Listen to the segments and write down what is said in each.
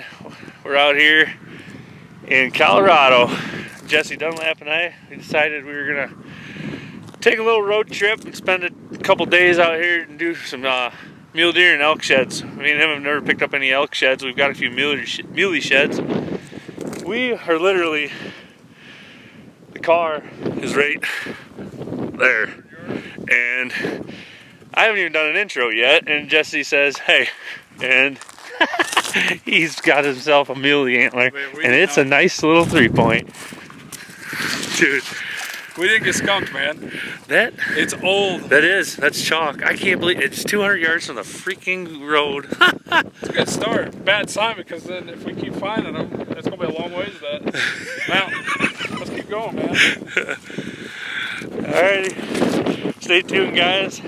everyone. We're out here in Colorado. Jesse Dunlap and I, we decided we were gonna take a little road trip and spend a couple days out here and do some mule deer and elk sheds. Me and him have never picked up any elk sheds. We've got a few muley sheds. We are literally, the car is right there, and I haven't even done an intro yet, and Jesse says, hey, and he's got himself a muley antler, and it's a nice little 3-point. Dude, we didn't get skunked, man. It's old. That's chalk. I can't believe it's 200 yards from the freaking road. It's a good start. Bad sign, because then if we keep finding them, it's gonna be a long ways to that mountain. Let's keep going, man. Alrighty, stay tuned, guys.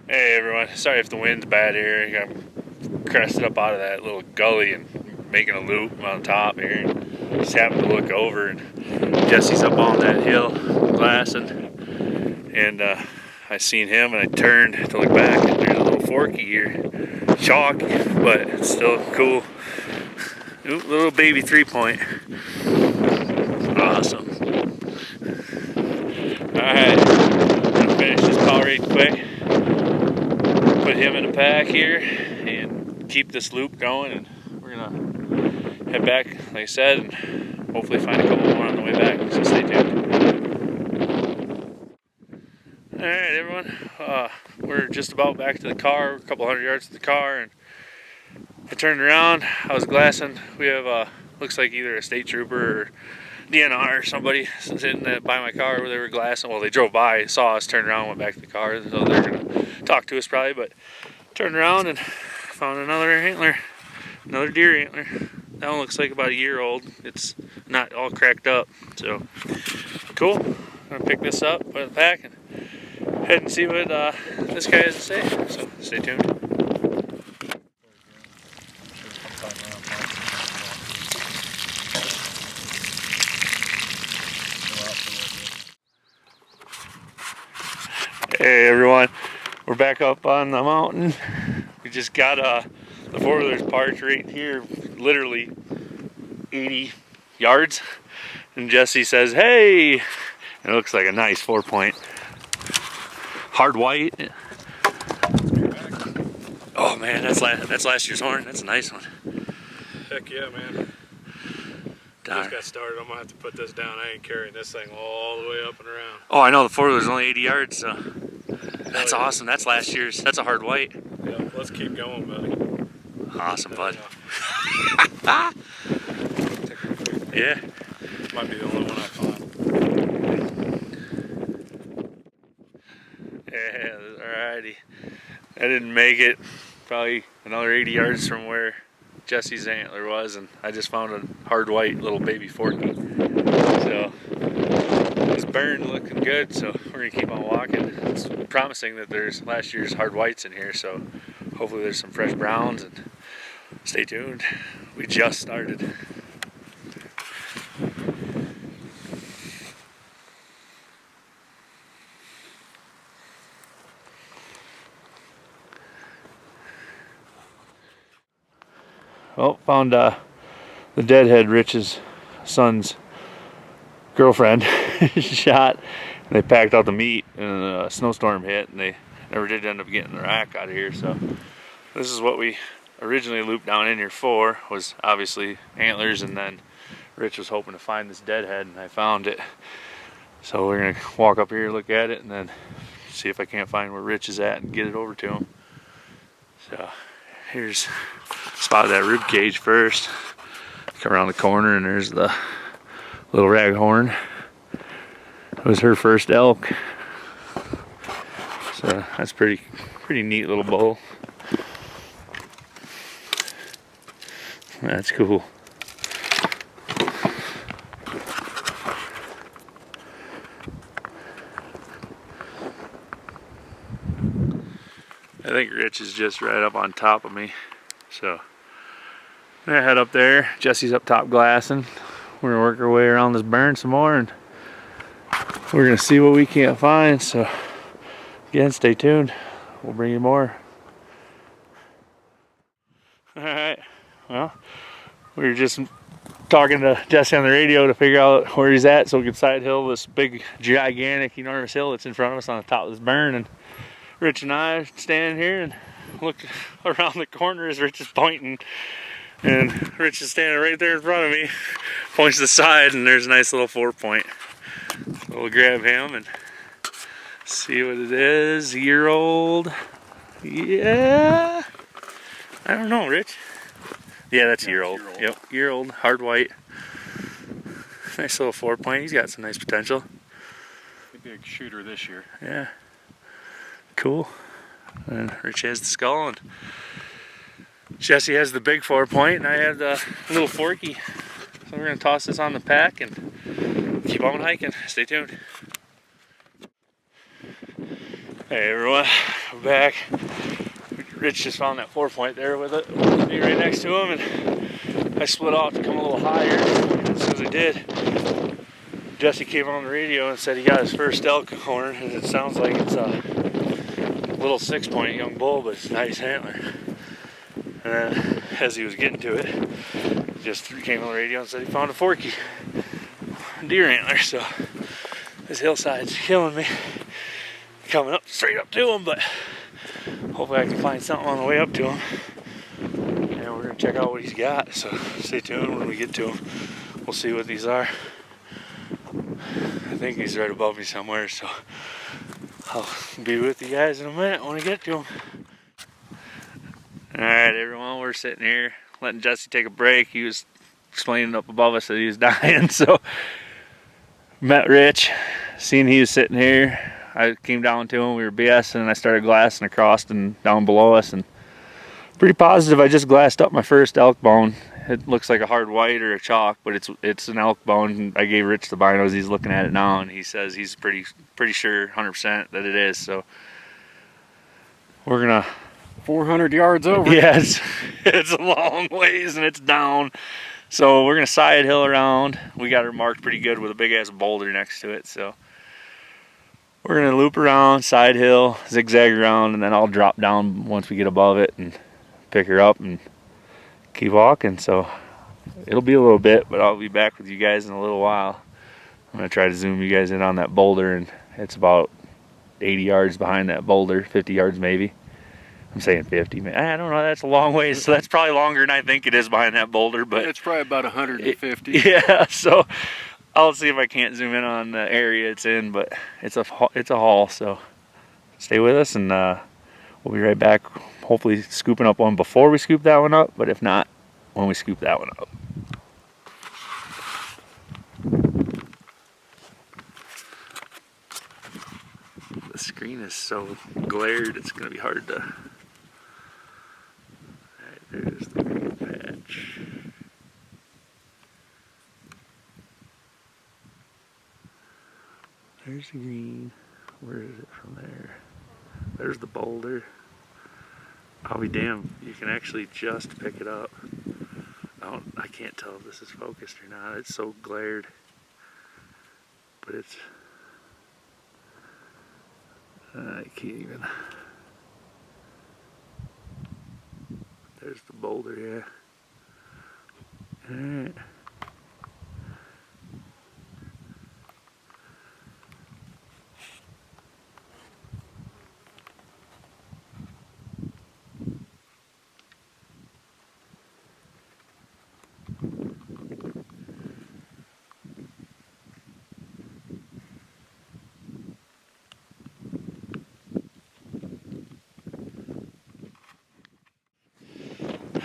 Hey everyone, sorry if the wind's bad here. I'm crested up out of that little gully and making a loop on top here. And just happened to look over, and Jesse's up on that hill glassing, and I seen him, and I turned to look back, and there's a little forky here, chalk, but it's still cool. Ooh, little baby 3-point. Awesome. Alright, gonna finish this call right quick. Put him in a pack here and keep this loop going, and we're gonna head back, like I said, and hopefully find a couple more on the way back, so stay tuned. Alright everyone, we're just about back to the car, a couple hundred yards to the car, and I turned around, I was glassing. We have, looks like either a state trooper or DNR or somebody sitting by my car where they were glassing. Well, they drove by, saw us, turned around, went back to the car, so they're gonna talk to us probably, but turned around and found another antler, another deer antler. That one looks like about a year old. It's not all cracked up, so cool. I'm gonna pick this up, put it in the pack, and head and see what this guy has to say, so stay tuned. Hey everyone, we're back up on the mountain. We just got the 4-wheelers parked right here, literally 80 yards, and Jesse says, hey, it looks like a nice 4-point. Hard white. Oh man, that's last year's horn. That's a nice one. Heck yeah, man. Just got started. I'm gonna have to put this down. I ain't carrying this thing all the way up and around. Oh, I know, the 4-wheeler's only 80 yards, so that's awesome. That's last year's. That's a hard white. Yeah, let's keep going, buddy. Awesome, bud. Yeah. Might be the only one I found. Yeah, alrighty. I didn't make it. Probably another 80 yards from where Jesse's antler was, and I just found a hard white little baby forky. So it's burned, looking good, so we're gonna keep on walking. It's promising that there's last year's hard whites in here, so hopefully there's some fresh browns, and stay tuned. We just started. Oh, found the deadhead Rich's son's girlfriend shot, and they packed out the meat, and a snowstorm hit, and they never did end up getting the rack out of here. So this is what we originally looped down in here for, was obviously antlers, and then Rich was hoping to find this deadhead, and I found it. So we're gonna walk up here, look at it, and then see if I can't find where Rich is at and get it over to him. So here's spot that rib cage first. Come around the corner, and there's the little raghorn. It was her first elk, so that's pretty neat little bull. That's cool. I think Rich is just right up on top of me, so I'm gonna head up there. Jesse's up top glassing. We're gonna work our way around this burn some more, and we're gonna see what we can't find. So again, stay tuned. We'll bring you more. All right, Well, we were just talking to Jesse on the radio to figure out where he's at so we could side hill this big, gigantic, enormous hill that's in front of us on the top of this burn. And Rich and I are standing here and look around the corner as Rich is pointing. And Rich is standing right there in front of me, points to the side, and there's a nice little 4-point. So we'll grab him and see what it is. Year-old. Yeah. I don't know, Rich. Yeah, that's year-old. Yep, year-old, hard white. Nice little 4-point. He's got some nice potential. He'd be a shooter this year. Yeah. Cool. And Rich has the skull, and Jesse has the big 4-point, and I have the little forky. So we're gonna toss this on the pack and keep on hiking. Stay tuned. Hey everyone, we're back. Rich just found that 4-point there with me right next to him, and I split off to come a little higher. And as soon as I did, Jesse came on the radio and said he got his first elk horn, and it sounds like it's a little 6-point young bull, but it's a nice antler. And then, as he was getting to it, he just came on the radio and said he found a forky deer antler. So this hillside's killing me. Coming up straight up to him, but hopefully I can find something on the way up to him. And we're gonna check out what he's got. So stay tuned when we get to him. We'll see what these are. I think he's right above me somewhere, so I'll be with you guys in a minute when we get to him. Alright everyone, we're sitting here letting Jesse take a break. He was explaining up above us that he was dying, so met Rich, seen he was sitting here. I came down to him, we were BSing, and I started glassing across and down below us, and pretty positive I just glassed up my first elk bone. It looks like a hard white or a chalk, but it's an elk bone. I gave Rich the binos, he's looking at it now, and he says he's pretty sure 100% that it is. So we're gonna 400 yards over. Yes, it's a long ways and it's down. So we're gonna side hill around. We got her marked pretty good with a big ass boulder next to it. So we're gonna loop around, side hill, zigzag around, and then I'll drop down once we get above it and pick her up and keep walking. So it'll be a little bit, but I'll be back with you guys in a little while. I'm gonna try to zoom you guys in on that boulder, and it's about 80 yards behind that boulder, 50 yards maybe. I'm saying 50, man. I don't know, that's a long ways, so that's probably longer than I think it is behind that boulder, but it's probably about 150. Yeah, so I'll see if I can't zoom in on the area it's in, but it's a haul, so stay with us, and we'll be right back, hopefully scooping up one before we scoop that one up, but if not, when we scoop that one up. The screen is so glared, it's going to be hard to... Alright, there's the green patch. There's the green. Where is it from there? There's the boulder. I'll be damned, you can actually just pick it up. I can't tell if this is focused or not. It's so glared. But it's... I can't even... There's the boulder, yeah. Alright.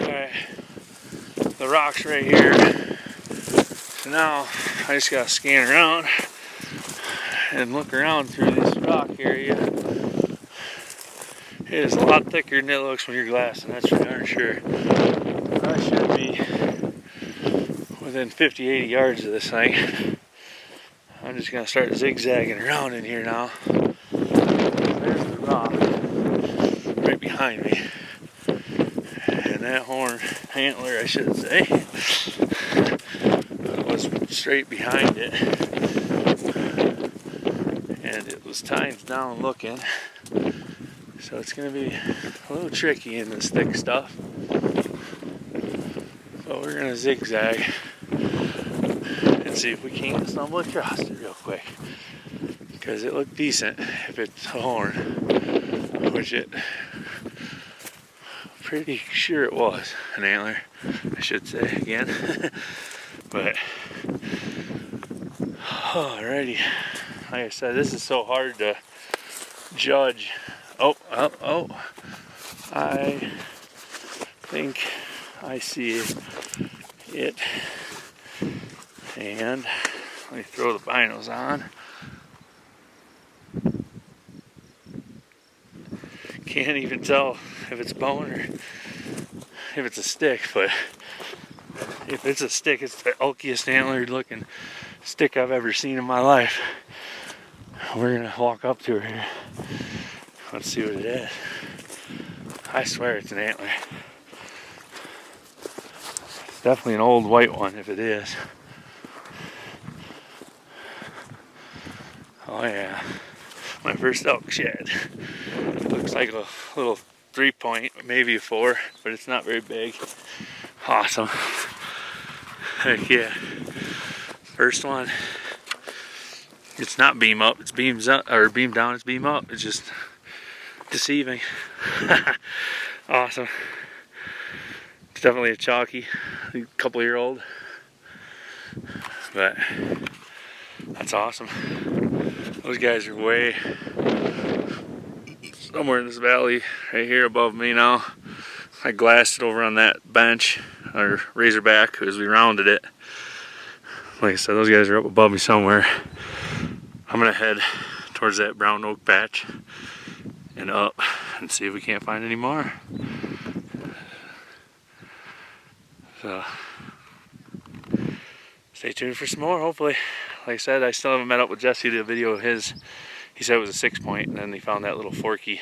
Alright, the rock's right here. So now I just gotta scan around and look around through this rock area. It is a lot thicker than it looks when you're glassing, that's for darn sure. I should be within 50, 80 yards of this thing. I'm just gonna start zigzagging around in here now. There's the rock right behind me. And that horn, antler I should say, was straight behind it. And it was tines down looking. So it's going to be a little tricky in this thick stuff. So we're gonna zigzag and see if we can't stumble across it real quick. Because it looked decent if it's a horn, which it pretty sure it was an antler, I should say again. But alrighty, like I said, this is so hard to judge. Oh, I think I see it. And let me throw the binos on. Can't even tell if it's bone or if it's a stick, but if it's a stick, it's the elkiest antlered looking stick I've ever seen in my life. We're gonna walk up to her here. Let's see what it is. I swear it's an antler. It's definitely an old white one if it is. Oh yeah, my first elk shed. Looks like a little 3-point, maybe a 4, but it's not very big. Awesome. Heck yeah. First one. It's not beam up, it's beams up, or beam down, it's beam up. It's just deceiving. Awesome. It's definitely a chalky, a couple-year-old. But that's awesome. Those guys are way somewhere in this valley right here above me now. I glassed it over on that bench, or razorback, as we rounded it. Like I said, those guys are up above me somewhere. I'm gonna head towards that brown oak patch and up and see if we can't find any more. So stay tuned for some more, hopefully. Like I said, I still haven't met up with Jesse to video of his. He said it was a 6-point, and then he found that little forky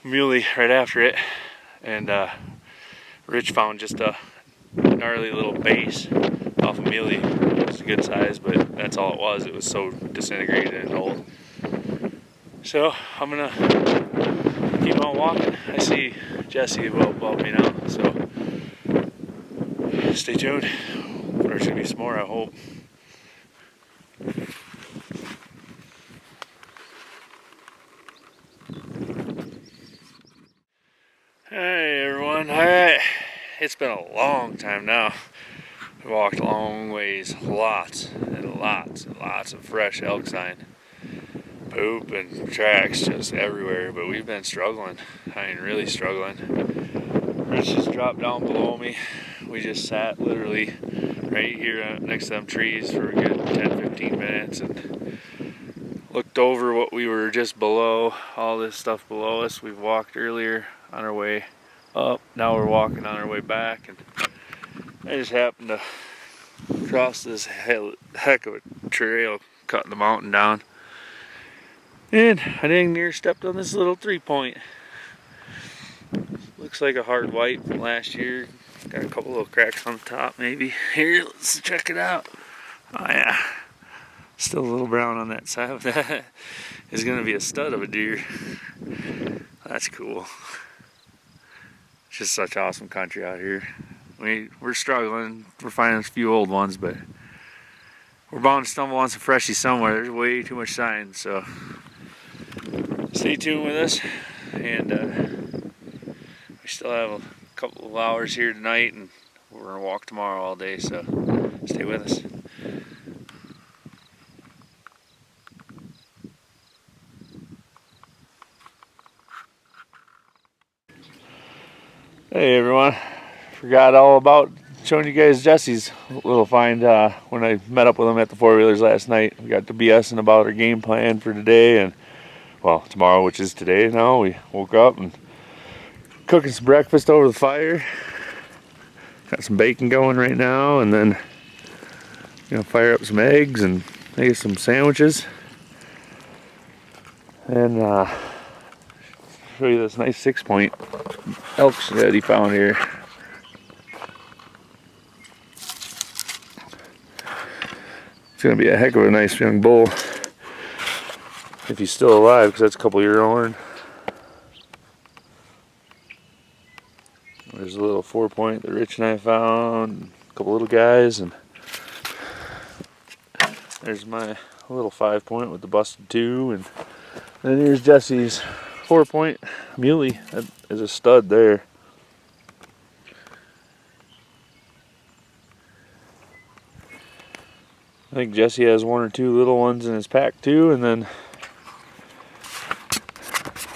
muley right after it. And Rich found just a gnarly little base off a muley. It was a good size, but that's all it was. It was so disintegrated and old. So I'm gonna keep on walking. I see Jesse well above me now, so stay tuned. There's gonna be some more, I hope. Hey everyone, alright. It's been a long time now. We walked a long ways, lots and lots and lots of fresh elk sign. Poop and tracks just everywhere, but we've been struggling. I mean, really struggling. Rich just dropped down below me. We just sat literally right here next to them trees for a good 10-15 minutes and looked over what we were just below, all this stuff below us. We've walked earlier on our way up, now we're walking on our way back, and I just happened to cross this heck of a trail cutting the mountain down, and I dang near stepped on this little 3-point. Looks like a hard white from last year. Got a couple little cracks on the top maybe. Here, let's check it out. Oh yeah, still a little brown on that side. That is gonna be a stud of a deer. That's cool. It's just such awesome country out here. We're struggling. We're finding a few old ones, but we're bound to stumble on some freshies somewhere. There's way too much sign, so stay tuned with us. And we still have a couple of hours here tonight, and we're gonna walk tomorrow all day, so stay with us. Hey everyone, forgot all about showing you guys Jesse's little find when I met up with him at the 4-wheelers last night. We got to BSing about our game plan for today and, well, tomorrow, which is today now. We woke up and cooking some breakfast over the fire. Got some bacon going right now, and then fire up some eggs and make some sandwiches. And show you this nice 6-point elk that he found here. It's gonna be a heck of a nice young bull if he's still alive, because that's a couple-year-old. There's There's a little 4-point that Rich and I found, a couple little guys, and there's my little 5-point with the busted 2, and then here's Jesse's 4-point muley. That is a stud there. I think Jesse has 1 or 2 little ones in his pack too, and then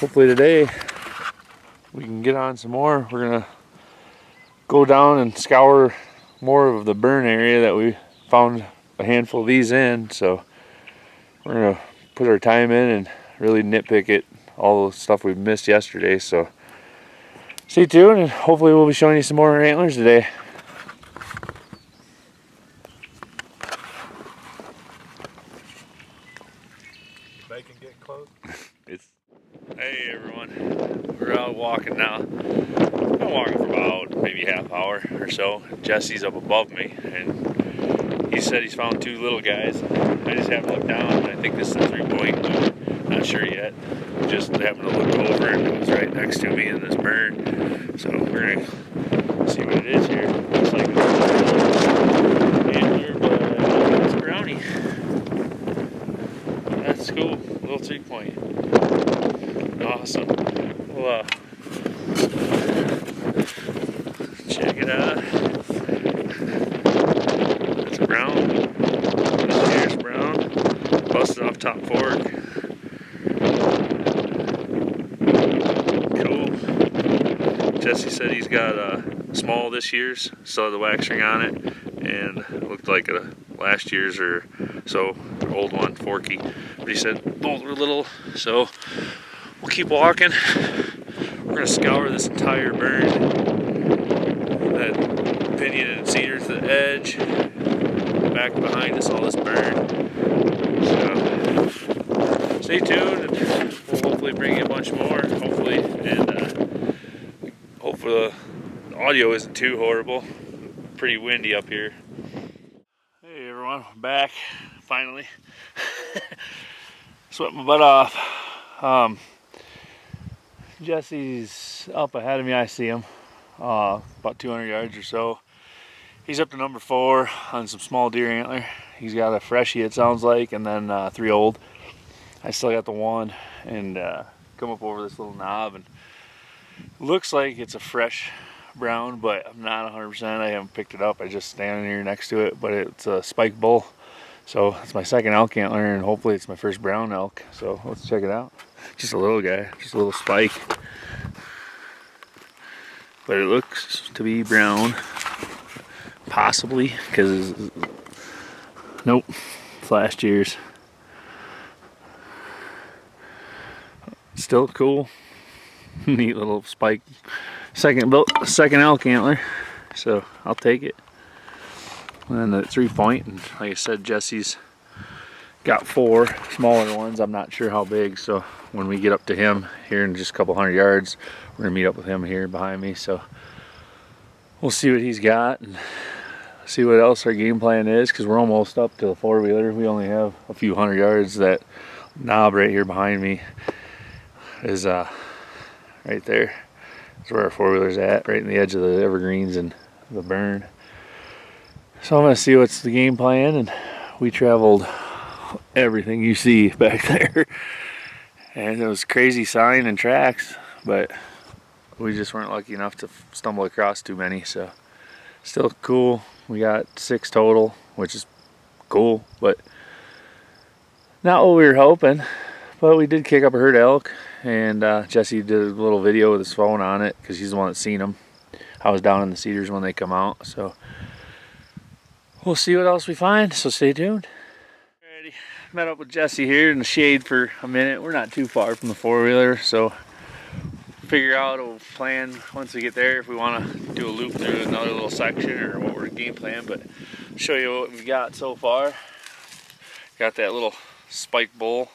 hopefully today we can get on some more. We're gonna go down and scour more of the burn area that we found a handful of these in, so we're gonna put our time in and really nitpick it, all the stuff we missed yesterday. So stay tuned, and hopefully we'll be showing you some more antlers today. Bacon getting close. Hey everyone, we're out walking now. I've been walking for about maybe half hour or so. Jesse's up above me, and he said he's found 2 little guys. I just haven't looked down, and I think this is a 3-point, but not sure yet. Just happened to look over, and it was right next to me in this burn. So we're gonna see what it is here. Looks like it's a antler, but it's a brownie. That's cool, little 3-point. Awesome. Well, check it out. It's a brown. Here's brown. Busted off top fork. Cool. Jesse said he's got a small this year's, still had the wax ring on it, and it looked like a last year's or so, old one, forky. But he said both were little, so we'll keep walking. We're gonna scour this entire burn. That pinion and cedar to the edge. Back behind us, all this burn. So stay tuned, and we'll hopefully bring you a bunch more. Hopefully, and hopefully the audio isn't too horrible. Pretty windy up here. Hey everyone, we're back finally. Sweat my butt off. Jesse's up ahead of me. I see him about 200 yards or so. He's up to number 4 on some small deer antler. He's got a freshie, it sounds like, and then 3 old. I still got the 1, and come up over this little knob, and looks like it's a fresh brown, but I'm not 100%. I haven't picked it up. I just standing here next to it, but it's a spike bull. So it's my second elk antler, and hopefully it's my first brown elk. So let's check it out. Just a little guy, just a little spike. But it looks to be brown. Possibly, because nope, it's last year's. Still cool. Neat little spike. Second elk antler. So I'll take it. And then the 3-point, and like I said, Jesse's got 4 smaller ones. I'm not sure how big, so when we get up to him here in just a couple 100 yards, we're gonna meet up with him here behind me. So we'll see what he's got and see what else our game plan is, because we're almost up to the 4-wheeler. We only have a few 100 yards. That knob right here behind me is right there. That's where our 4-wheeler's at, right in the edge of the evergreens and the burn. So I'm gonna see what's the game plan, and we traveled everything you see back there, and it was crazy sign and tracks, but we just weren't lucky enough to stumble across too many. So still cool. We got 6 total, which is cool, but not what we were hoping. But we did kick up a herd of elk, and Jesse did a little video with his phone on it because he's the one that's seen them. I was down in the cedars when they come out, so we'll see what else we find, so stay tuned. Alrighty, met up with Jesse here in the shade for a minute. We're not too far from the 4-wheeler, so figure out a plan once we get there if we want to do a loop through another little section or what we're game plan. But I'll show you what we've got so far. Got that little spike bull.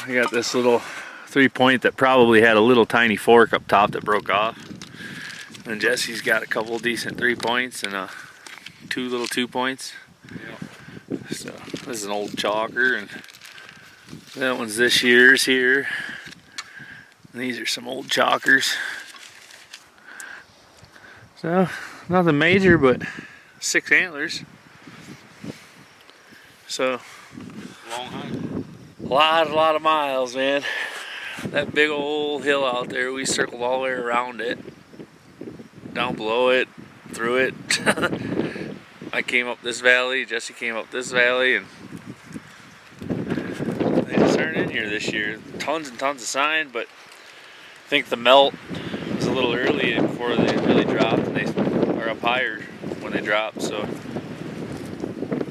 I got this little 3-point that probably had a little tiny fork up top that broke off. And Jesse's got a couple decent 3-points and 2 little 2-points. Yep. So this is an old chalker, and that one's this year's here. And these are some old chalkers. So, nothing major, but 6 antlers. So, Long hike. a lot of miles, man. That big old hill out there, we circled all the way around it. Down below it, through it. I came up this valley, Jesse came up this valley, and they just aren't in here this year. Tons and tons of sign, but I think the melt was a little early before they really dropped, and they are up higher when they drop. So,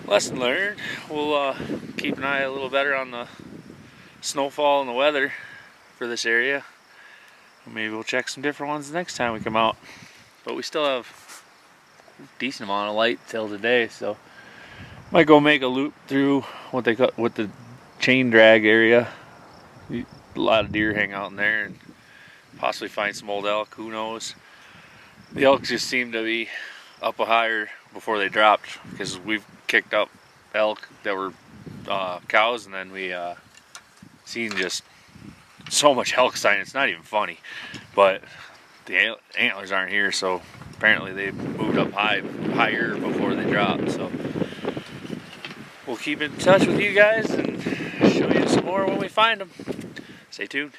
lesson learned. We'll keep an eye a little better on the snowfall and the weather for this area. Maybe we'll check some different ones next time we come out. But we still have a decent amount of light till today, so might go make a loop through what they cut with the chain drag area. A lot of deer hang out in there, and possibly find some old elk. Who knows? The elk just seem to be up higher before they dropped, because we've kicked up elk that were cows, and then we seen just so much elk sign. It's not even funny, but the antlers aren't here, so apparently they moved up higher before they dropped. So we'll keep in touch with you guys and show you some more when we find them. Stay tuned.